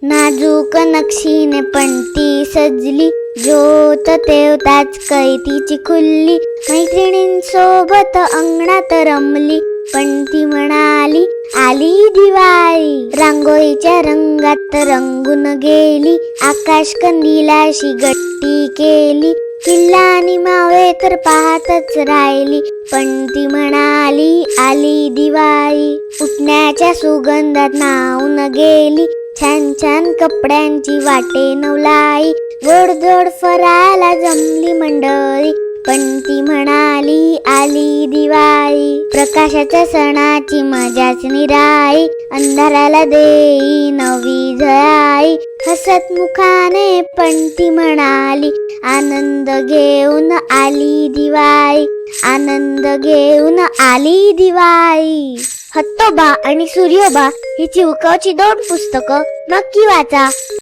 नाजूक नक्षीने पणती सजली, ज्योत तेवताच कैतीची खुलली. मैत्रिणींसोबत अंगणात रमली, पणती म्हणाली आली दिवाळी. रांगोळीच्या रंगात रंगून गेली, आकाश कंदिलाशी गट्टी केली. किल्ला आणि मावळे तर पाहतच राहिली, पणती म्हणाली आली दिवाळी. उठण्याच्या सुगंधात न्हाऊन गेली, छान छान कपड्यांची वाटे नवलाई. गोडधोड फराळाला जमली मंडळी, पणती म्हणाली आली दिवाळी. प्रकाशाच्या सणाची मजाच निराळी, अंधाराला देई नवी झळाळी. हसत मुखाने पणती म्हणाली आनंद घेऊन आली दिवाळी, आनंद घेऊन आली दिवाळी. हत्तोबा आणि सूर्योबा ही चिवकावची 2 पुस्तकं नक्की वाचा.